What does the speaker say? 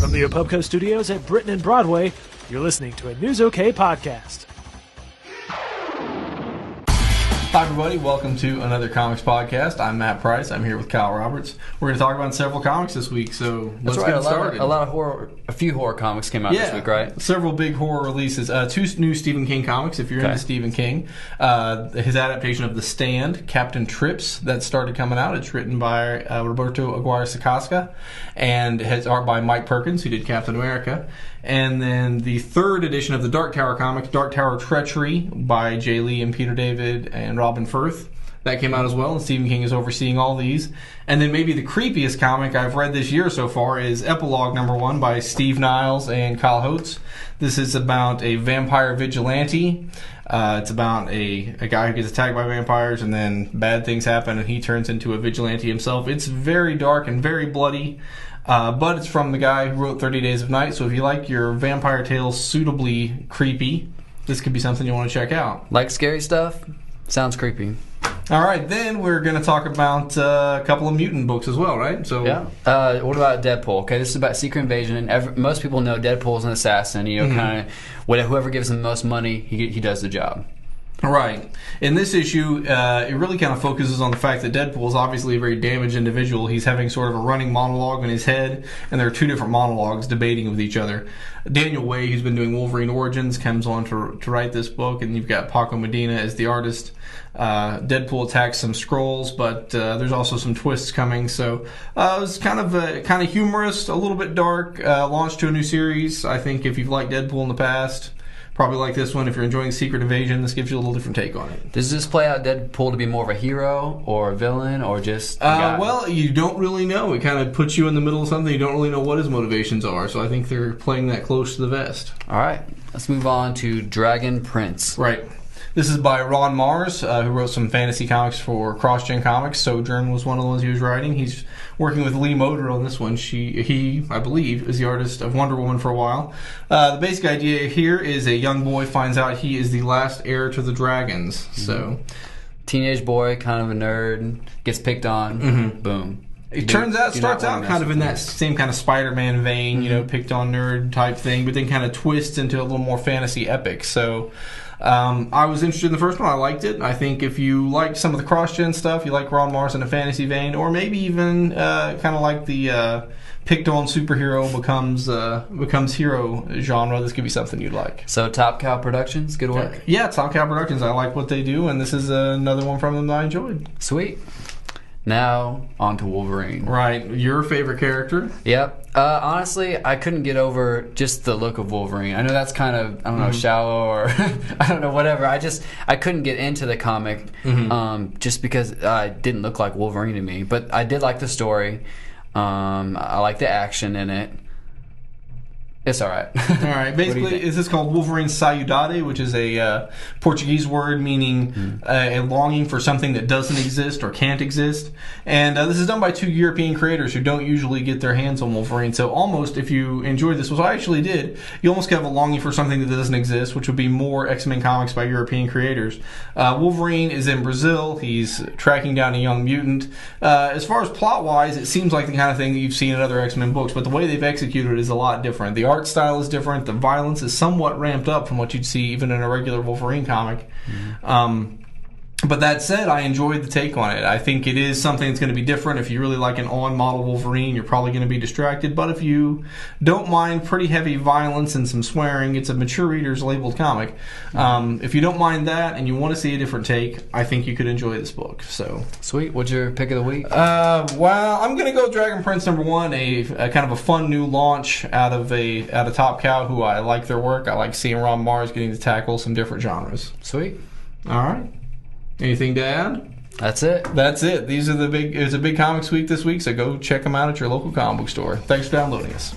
From the Apubco Studios at Britain and Broadway, you're listening to a News OK podcast. Hi everybody, welcome to another comics podcast. I'm Matt Price. I'm here with Kyle Roberts. We're going to talk about several comics this week, so let's get started. A few horror comics came out this week, right? Several big horror releases. Two new Stephen King comics, if you're into Stephen King. His adaptation of The Stand, Captain Trips, that started coming out. It's written by Roberto Aguirre-Sacasca and has art by Mike Perkins, who did Captain America. And then the third edition of the Dark Tower comic, Dark Tower Treachery, by Jay Lee and Peter David and Robin Firth. That came out as well, and Stephen King is overseeing all these. And then maybe the creepiest comic I've read this year so far is Epilogue #1 by Steve Niles and Kyle Holtz. This is about a vampire vigilante. It's about a guy who gets attacked by vampires, and then bad things happen, and he turns into a vigilante himself. It's very dark and very bloody. But it's from the guy who wrote 30 Days of Night, so if you like your vampire tales suitably creepy, this could be something you want to check out. Like scary stuff? Sounds creepy. All right, then we're going to talk about a couple of mutant books as well, right? So yeah. What about Deadpool? Okay, this is about Secret Invasion. Most people know Deadpool's an assassin. Kind of whoever gives him the most money, he does the job. Right. In this issue, it really kind of focuses on the fact that Deadpool is obviously a very damaged individual. He's having sort of a running monologue in his head, and there are two different monologues debating with each other. Daniel Way, who's been doing Wolverine Origins, comes on to write this book, and you've got Paco Medina as the artist. Deadpool attacks some Skrulls, but there's also some twists coming. So it was kind of humorous, a little bit dark. Launched to a new series. I think if you've liked Deadpool in the past, probably like this one. If you're enjoying Secret Invasion, this gives you a little different take on it. Does this play out Deadpool to be more of a hero or a villain or just a guy? Well, you don't really know. It kind of puts you in the middle of something. You don't really know what his motivations are. So I think they're playing that close to the vest. All right. Let's move on to Dragon Prince. Right. This is by Ron Mars, who wrote some fantasy comics for CrossGen Comics. Sojourn was one of the ones he was writing. He's working with Lee Moder on this one. He, I believe, is the artist of Wonder Woman for a while. The basic idea here is a young boy finds out he is the last heir to the dragons. Mm-hmm. So, teenage boy, kind of a nerd, gets picked on. Mm-hmm. Boom. It starts out kind of in that same kind of Spider-Man vein, mm-hmm. Picked on nerd type thing, but then kind of twists into a little more fantasy epic. So I was interested in the first one. I liked it. I think if you like some of the cross-gen stuff, you like Ron Mars in a fantasy vein, or maybe even kind of like the picked-on superhero becomes hero genre, this could be something you'd like. So Top Cow Productions, good work? Yeah, Top Cow Productions. I like what they do, and this is another one from them that I enjoyed. Sweet. Now, on to Wolverine. Right, your favorite character. Yep. Honestly, I couldn't get over just the look of Wolverine. I know that's kind of, I don't know, shallow or, I don't know, whatever. I couldn't get into the comic just because it didn't look like Wolverine to me. But I did like the story. I like the action in it. It's all right. All right. Basically, this is called Wolverine Saudade, which is a Portuguese word meaning a longing for something that doesn't exist or can't exist. And this is done by two European creators who don't usually get their hands on Wolverine. So almost, if you enjoyed this, which I actually did, you almost have a longing for something that doesn't exist, which would be more X-Men comics by European creators. Wolverine is in Brazil. He's tracking down a young mutant. As far as plot-wise, it seems like the kind of thing that you've seen in other X-Men books, but the way they've executed it is a lot different. The art style is different. The violence is somewhat ramped up from what you'd see even in a regular Wolverine comic. But that said, I enjoyed the take on it. I think it is something that's going to be different. If you really like an on-model Wolverine, you're probably going to be distracted. But if you don't mind pretty heavy violence and some swearing, it's a mature reader's labeled comic. If you don't mind that and you want to see a different take, I think you could enjoy this book. So sweet. What's your pick of the week? Well, I'm going to go Dragon Prince #1, a kind of a fun new launch out of Top Cow, who I like their work. I like seeing Ron Mars getting to tackle some different genres. Sweet. All right. Anything to add? That's it. That's it. It was a big comics week this week, so go check them out at your local comic book store. Thanks for downloading us.